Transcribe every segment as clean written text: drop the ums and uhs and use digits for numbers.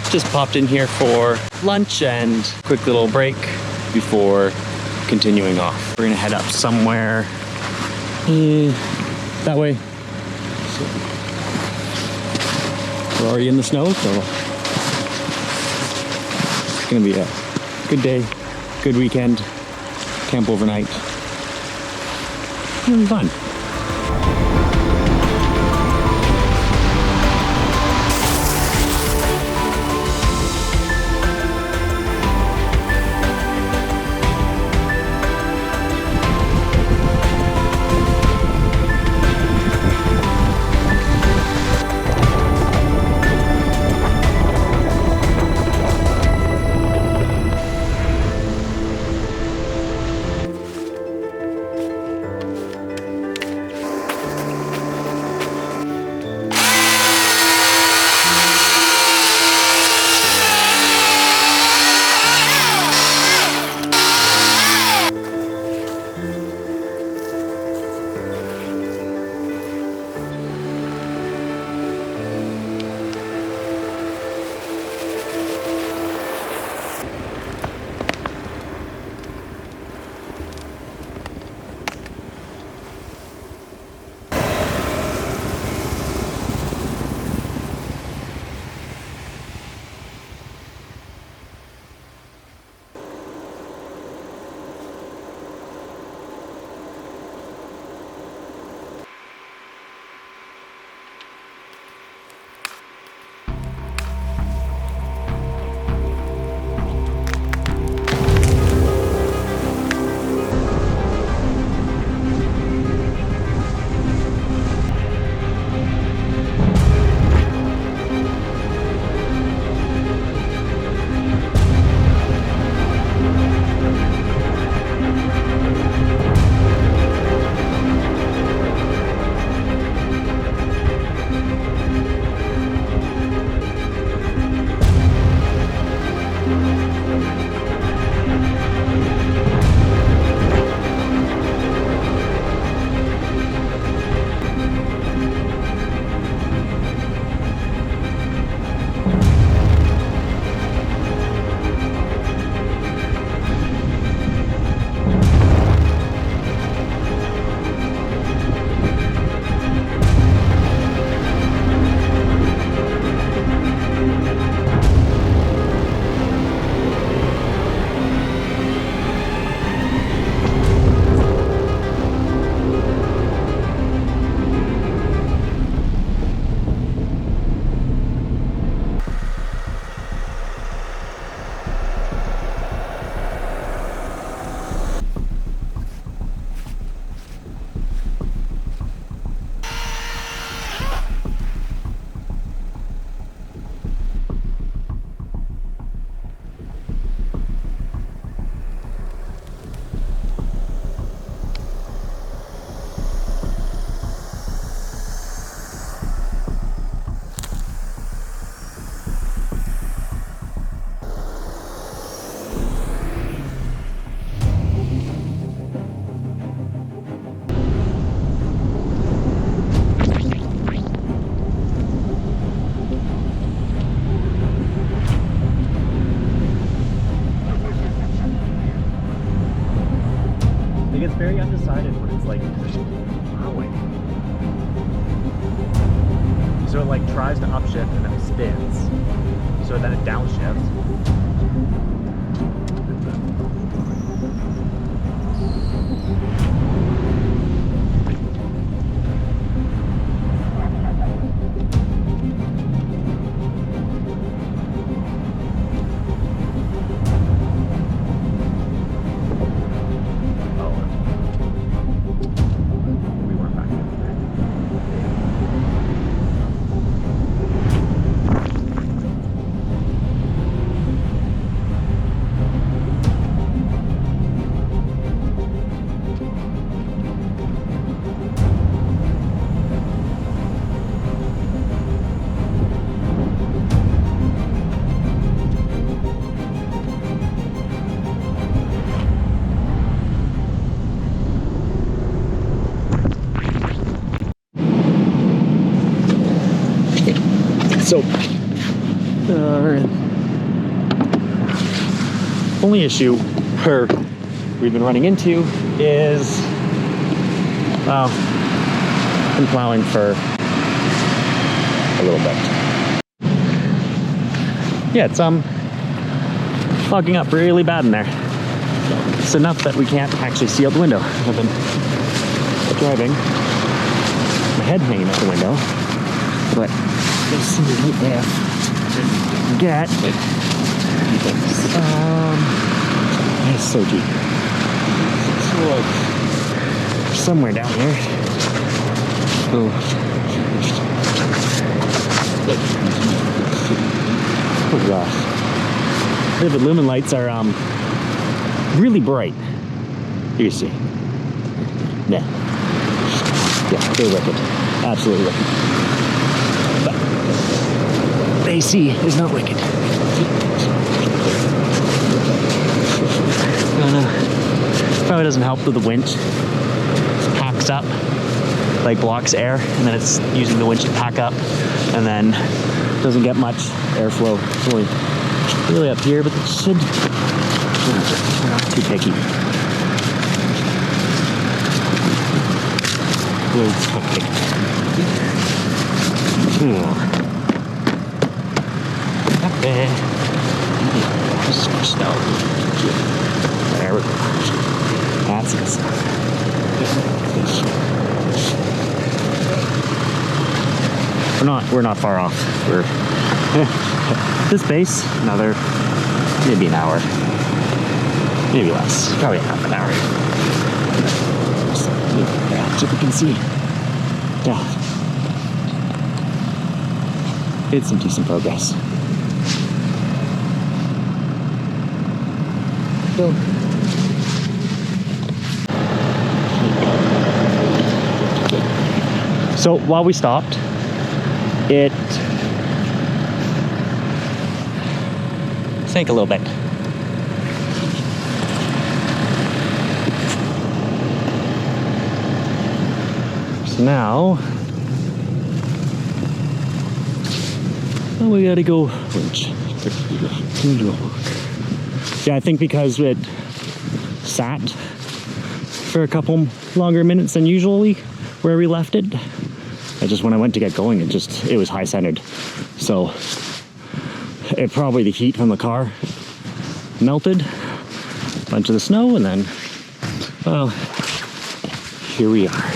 Just popped in here for lunch and quick little break before continuing off. We're gonna head up somewhere that way. We're already in the snow, so it's gonna be a good day, good weekend, camp overnight. It'll be fun. very undecided when it's like growing. So it like tries to upshift and then it spins. So then it downshifts. So, Only issue we've been running into is, well, been plowing for a little bit. Yeah, it's fogging up really bad in there. It's enough that we can't actually see out the window. I've been driving, my head hanging out the window, but let's see right there. Get it's so deep. So like somewhere down here. Oh gosh. The lumen lights are really bright. Here you see. Yeah, they're wicked. Absolutely wicked. But the AC is not wicked. Probably doesn't help that the winch packs up, like blocks air, and then it's using the winch to pack up, and then doesn't get much airflow. It's only really up here, but it should. We're not too picky. Okay. Snow. There we go. That's good stuff. We're not far off. We're this base, another maybe an hour. Maybe less. Probably half an hour. Yeah, so we can see. Yeah. It's some decent progress. So, while we stopped, it sank a little bit. So now we gotta go winch. Yeah, I think because it sat for a couple longer minutes than usually where we left it, when I went to get going, it was high centered. So it probably, the heat from the car melted a bunch of the snow, and then, well, here we are.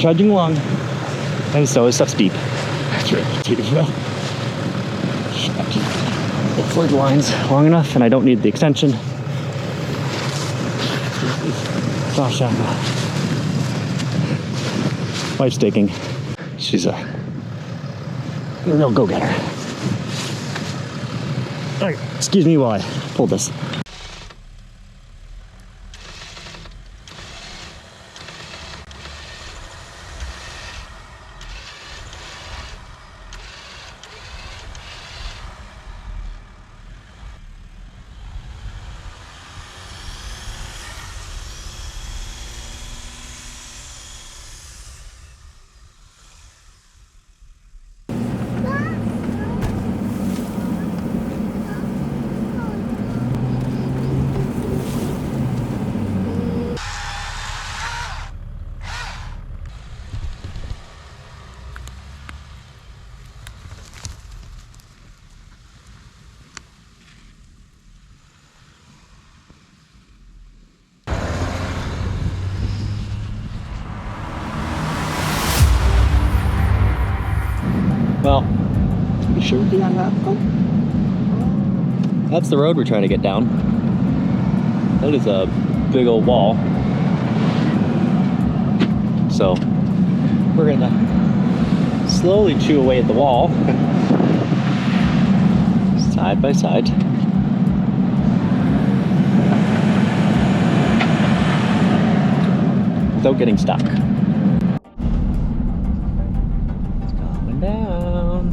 Trudging along, and so stuff's deep. Hopefully the line's long enough and I don't need the extension. Gosh, wife's taking. She's a real go-getter. All right, excuse me while I pull this. Well, you sure we on that though? That's the road we're trying to get down. That is a big old wall. So we're gonna slowly chew away at the wall, side by side. Without getting stuck. It's coming down.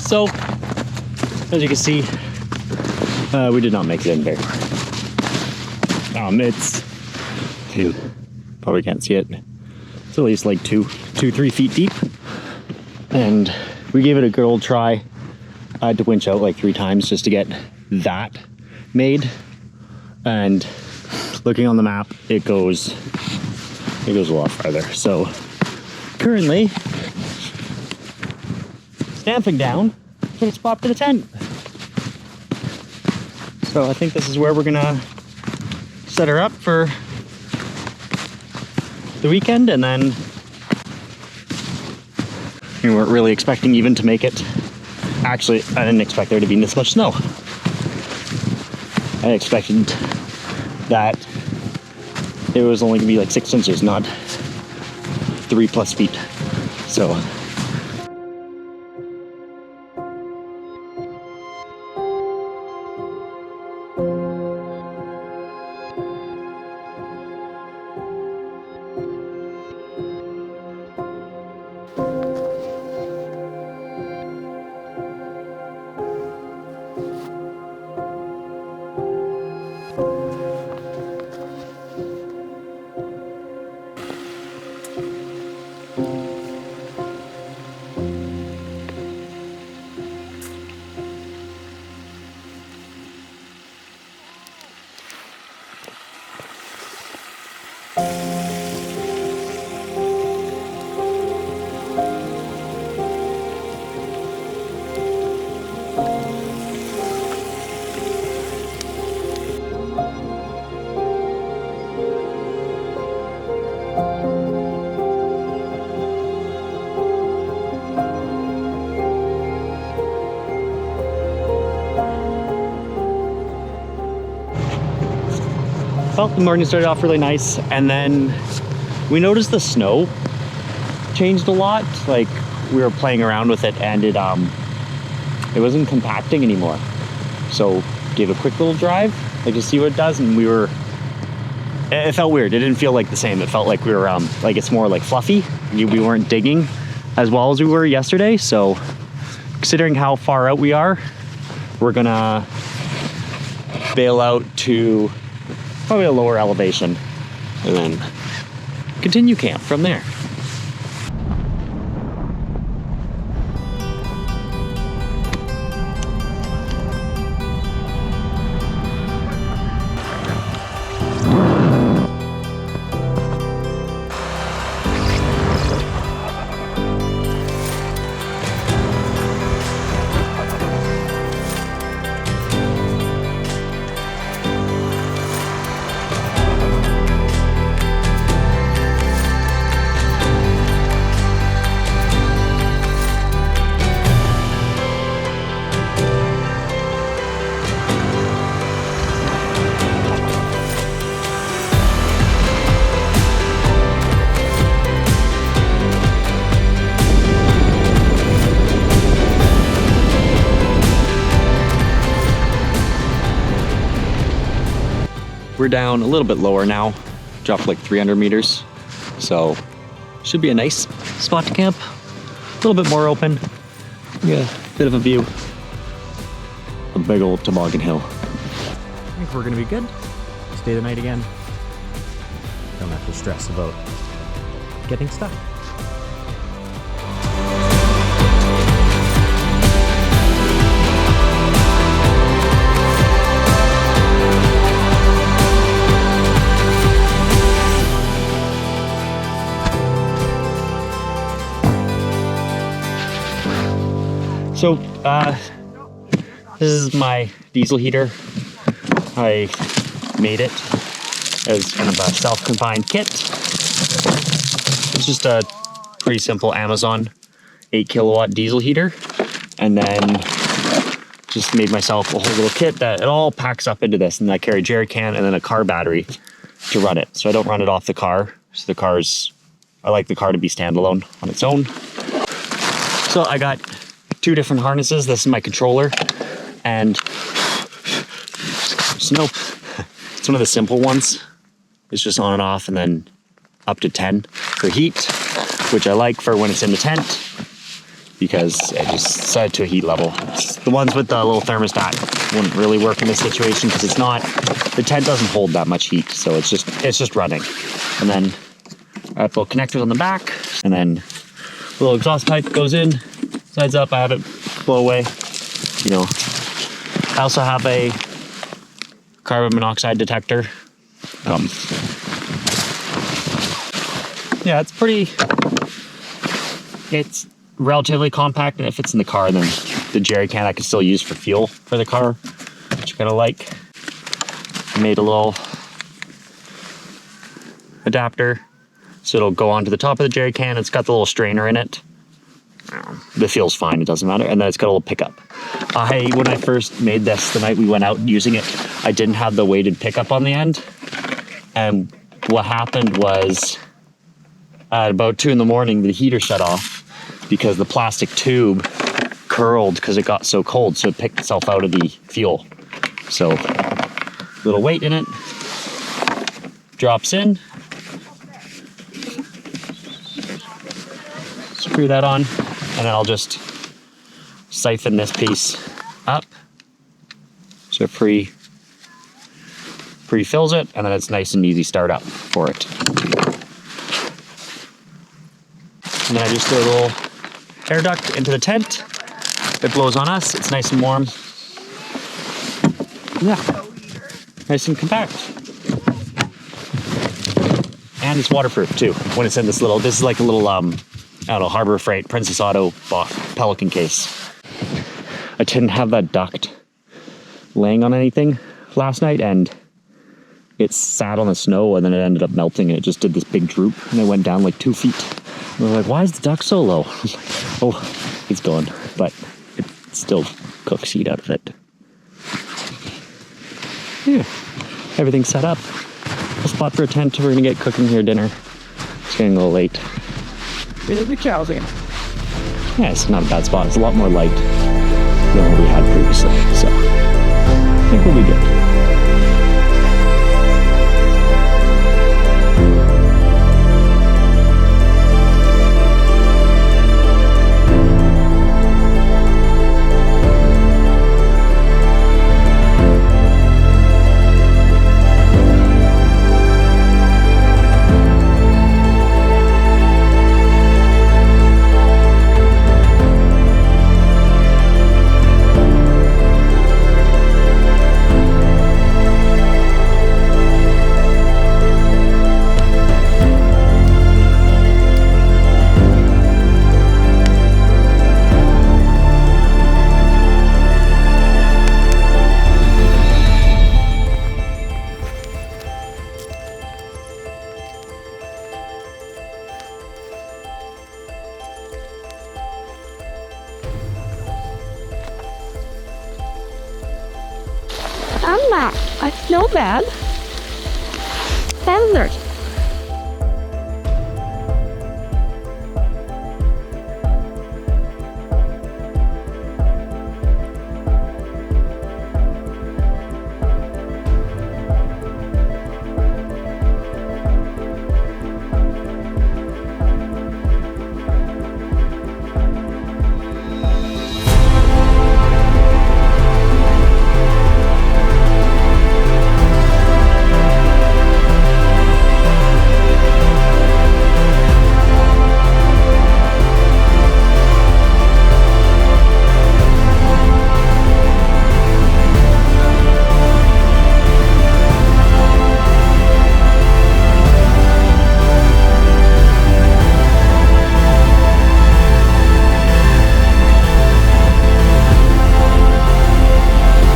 So, as you can see, we did not make it in very far. You probably can't see it. It's at least like 3 feet deep. And we gave it a good old try. I had to winch out like 3 times just to get that made. And looking on the map, it goes a lot farther. So currently, stamping down to the spot for the tent. So I think this is where we're gonna set her up for the weekend, and then we weren't really expecting even to make it. Actually, I didn't expect there to be this much snow. I expected that it was only gonna be like 6 inches, not 3+ feet. So well, the morning started off really nice, and then we noticed the snow changed a lot. Like, we were playing around with it, and it wasn't compacting anymore. So gave a quick little drive, like, to see what it does, and it felt weird. It didn't feel like the same. It felt like we were like, it's more like fluffy. We weren't digging as well as we were yesterday. So considering how far out we are, we're gonna bail out to probably a lower elevation and then continue camp from there. We're down a little bit lower now, dropped like 300 meters. So should be a nice spot to camp. A little bit more open. Yeah, bit of a view. A big old toboggan hill. I think we're gonna be good. Stay the night again. Don't have to stress about getting stuck. So, this is my diesel heater. I made it as kind of a self-confined kit. It's just a pretty simple Amazon 8 kilowatt diesel heater. And then just made myself a whole little kit that it all packs up into this. And I carry a jerry can and then a car battery to run it. So I don't run it off the car. So I like the car to be standalone on its own. So I got 2 different harnesses. This is my controller, and snow. It's one of the simple ones. It's just on and off, and then up to 10 for heat, which I like for when it's in the tent. because it just set it to a heat level. The ones with the little thermostat wouldn't really work in this situation because it's not, the tent doesn't hold that much heat, so it's just running. And then I have little connectors on the back, and then the little exhaust pipe goes in, sides up, I have it blow away, you know. I also have a carbon monoxide detector. Yeah, it's relatively compact, and it fits in the car. And then the jerry can I can still use for fuel for the car, which I kind of like. I made a little adapter, so it'll go onto the top of the jerry can. It's got the little strainer in it. The fuel's fine, it doesn't matter. And then it's got a little pickup. When I first made this, the night we went out using it, I didn't have the weighted pickup on the end. And what happened was, at about 2 in the morning, the heater shut off because the plastic tube curled because it got so cold, so it picked itself out of the fuel. So, little weight in it, drops in, screw that on, and then I'll just siphon this piece up so it pre-fills it, and then it's nice and easy start up for it. And then I just throw a little air duct into the tent. It blows on us, it's nice and warm. Yeah, nice and compact. And it's waterproof too, when it's in this is like a little, I don't know, Harbor Freight, Princess Auto Pelican case. I didn't have that duct laying on anything last night, and it sat on the snow, and then it ended up melting, and it just did this big droop, and it went down like 2 feet. And I was like, why is the duct so low? I was like, oh, it's gone, but it still cooks heat out of it. Yeah, everything's set up. A spot for a tent. We're gonna get cooking here dinner. It's getting a little late. Where the cows in? Yeah, it's not a bad spot. It's a lot more light than what we had previously, so I think we'll be good. I'm not. I feel bad. Standard.